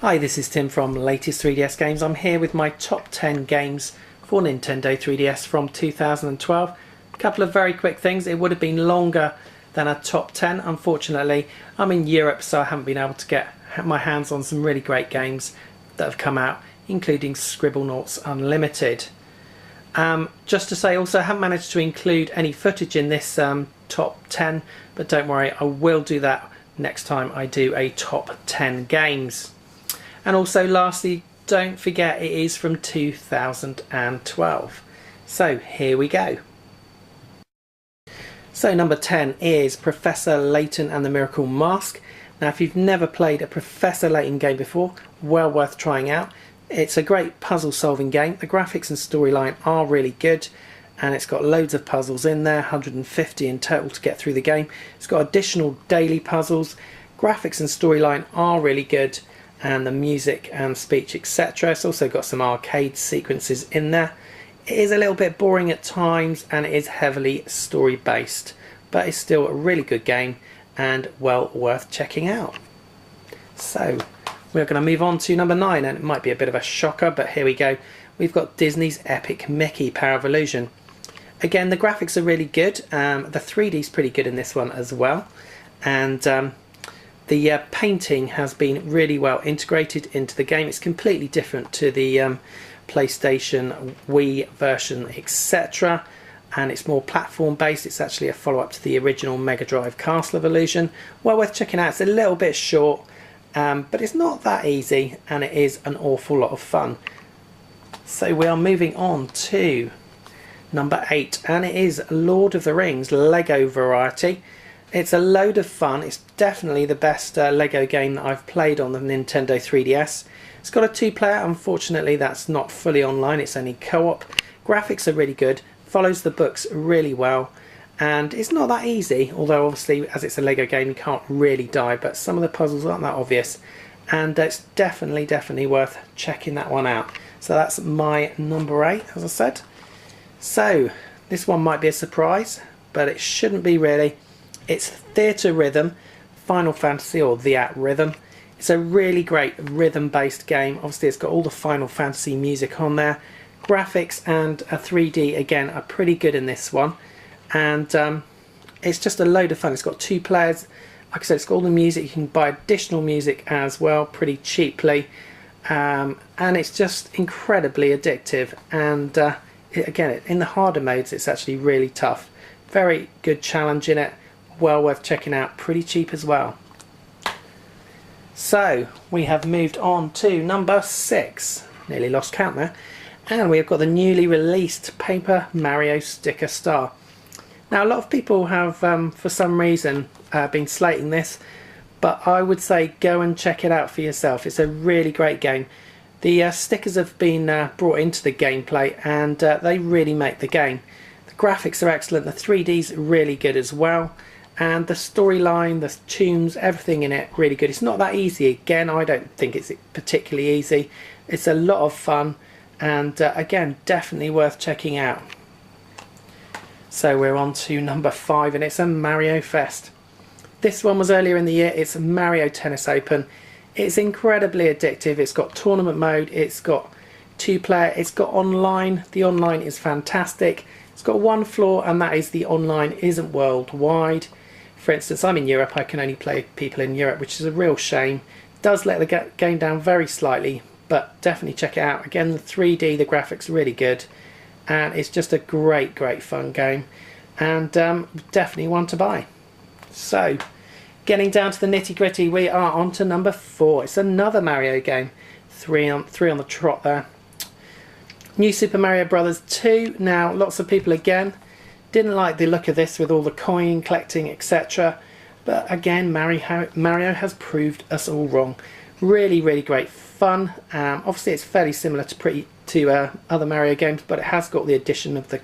Hi, this is Tim from Latest 3DS Games. I'm here with my top 10 games for Nintendo 3DS from 2012. A couple of very quick things. It would have been longer than a top 10. Unfortunately, I'm in Europe, so I haven't been able to get my hands on some really great games that have come out, including Scribblenauts Unlimited. Just to say also, I haven't managed to include any footage in this top 10, but don't worry, I will do that next time I do a top 10 games. And also lastly, don't forget it is from 2012. So here we go. So number 10 is Professor Layton and the Miracle Mask. Now if you've never played a Professor Layton game before, well worth trying out. It's a great puzzle solving game. The graphics and storyline are really good, and it's got loads of puzzles in there, 150 in total to get through the game. It's got additional daily puzzles. Graphics and storyline are really good, and the music and speech, etc. It's also got some arcade sequences in there. It is a little bit boring at times and it is heavily story based, but it's still a really good game and well worth checking out. So we're going to move on to number 9, and it might be a bit of a shocker, but here we go. We've got Disney's Epic Mickey Power of Illusion. Again, the graphics are really good. The 3D is pretty good in this one as well, and the painting has been really well integrated into the game. It's completely different to the PlayStation, Wii version, etc. And it's more platform based. It's actually a follow-up to the original Mega Drive Castle of Illusion. Well worth checking out. It's a little bit short, but it's not that easy, and it is an awful lot of fun. So we are moving on to number 8, and it is Lord of the Rings Lego Variety. It's a load of fun. It's definitely the best Lego game that I've played on the Nintendo 3DS. It's got a 2-player. Unfortunately, that's not fully online. It's only co-op. Graphics are really good. Follows the books really well. And it's not that easy, although obviously as it's a Lego game you can't really die, but some of the puzzles aren't that obvious. And it's definitely worth checking that one out. So that's my number 8, as I said. So this one might be a surprise, but it shouldn't be really. It's Theatre Rhythm Final Fantasy, or The At Rhythm. It's a really great rhythm based game. Obviously it's got all the Final Fantasy music on there. Graphics and a 3D again are pretty good in this one, and it's just a load of fun. It's got 2 players. Like I said, it's got all the music. You can buy additional music as well pretty cheaply, and it's just incredibly addictive. And again, in the harder modes it's actually really tough. Very good challenge in it. Well worth checking out, pretty cheap as well. So we have moved on to number 6, nearly lost count there, and we've got the newly released Paper Mario Sticker Star. Now a lot of people have for some reason been slating this, but I would say go and check it out for yourself. It's a really great game. The stickers have been brought into the gameplay, and they really make the game. The graphics are excellent, the 3D's really good as well. And the storyline, the tunes, everything in it really good. It's not that easy. Again, I don't think it's particularly easy. It's a lot of fun, and again, definitely worth checking out. So we're on to number 5, and it's a Mario Fest. This one was earlier in the year. It's Mario Tennis Open. It's incredibly addictive. It's got tournament mode. It's got 2-player. It's got online. The online is fantastic. It's got 1 flaw, and that is the online isn't worldwide. For instance, I'm in Europe. I can only play people in Europe, which is a real shame. It does let the game down very slightly, but definitely check it out. Again, the 3D, the graphics are really good, and it's just a great fun game, and definitely one to buy. So getting down to the nitty gritty, we are on to number 4. It's another Mario game. 3 on the trot there. New Super Mario Bros. 2. Now lots of people again didn't like the look of this with all the coin collecting, etc. But again, Mario has proved us all wrong. Really great fun. Obviously it's fairly similar to other Mario games, but it has got the addition of the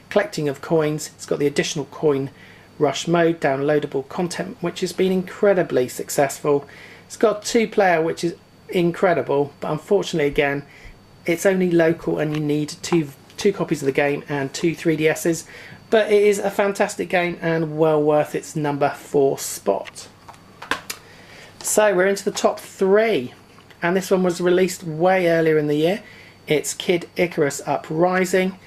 collecting of coins. It's got the additional coin rush mode, downloadable content, which has been incredibly successful. It's got 2-player, which is incredible, but unfortunately again it's only local, and you need two copies of the game and 2 3DSs, but it is a fantastic game and well worth its number 4 spot. So we're into the top 3. and this one was released way earlier in the year. It's Kid Icarus Uprising,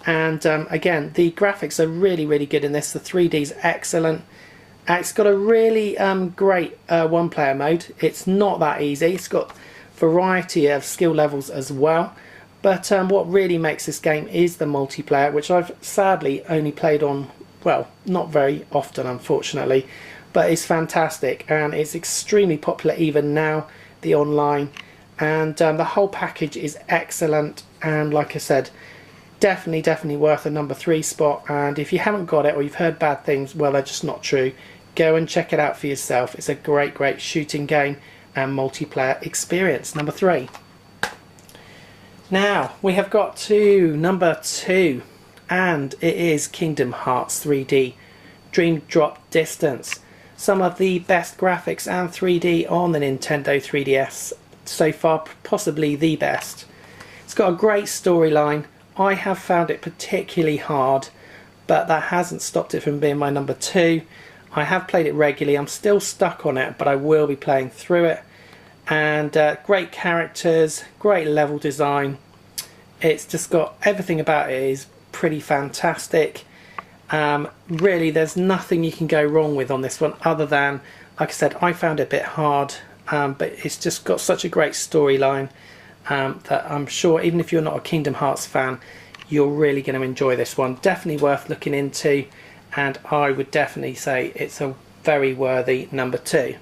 and again, the graphics are really good in this. The 3D's excellent. It's got a really great one-player mode. It's not that easy. It's got variety of skill levels as well. But what really makes this game is the multiplayer, which I've sadly only played on, well, not very often unfortunately, but it's fantastic and it's extremely popular even now, the online, and the whole package is excellent. And like I said, definitely worth a number 3 spot. And if you haven't got it or you've heard bad things, well, they're just not true. Go and check it out for yourself. It's a great shooting game and multiplayer experience. Number 3. Now we have got to number 2, and it is Kingdom Hearts 3D Dream Drop Distance. Some of the best graphics and 3D on the Nintendo 3DS so far, possibly the best. It's got a great storyline. I have found it particularly hard, but that hasn't stopped it from being my number 2. I have played it regularly. I'm still stuck on it, but I will be playing through it. And great characters, great level design. It's just got everything about it is pretty fantastic. Really, there's nothing you can go wrong with on this one, other than, like I said, I found it a bit hard, but it's just got such a great storyline that I'm sure even if you're not a Kingdom Hearts fan, you're really going to enjoy this one. Definitely worth looking into, and I would definitely say it's a very worthy number 2.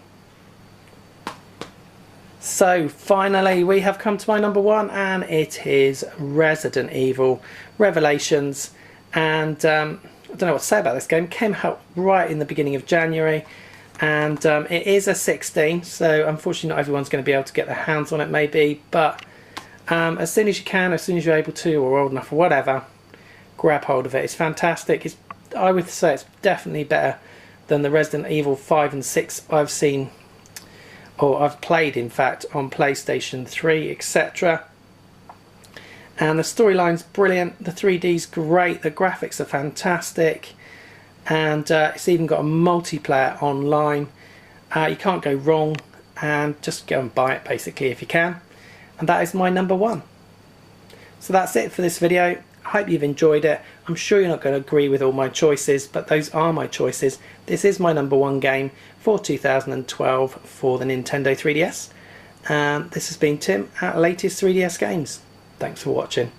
So finally we have come to my number 1, and it is Resident Evil Revelations. And I don't know what to say about this game. It came out right in the beginning of January, and it is a 16, so unfortunately not everyone's going to be able to get their hands on it maybe, but as soon as you can, as soon as you're able to, or old enough or whatever, grab hold of it. It's fantastic. I would say it's definitely better than the Resident Evil 5 and 6 I've seen, or I've played in fact, on PlayStation 3, etc. And the storyline's brilliant, the 3D's great, the graphics are fantastic, and it's even got a multiplayer online. You can't go wrong, and just go and buy it basically if you can. And that is my number 1. So that's it for this video. I hope you've enjoyed it. I'm sure you're not going to agree with all my choices, but those are my choices. This is my number 1 game for 2012 for the Nintendo 3DS. And this has been Tim at Latest 3DS Games. Thanks for watching.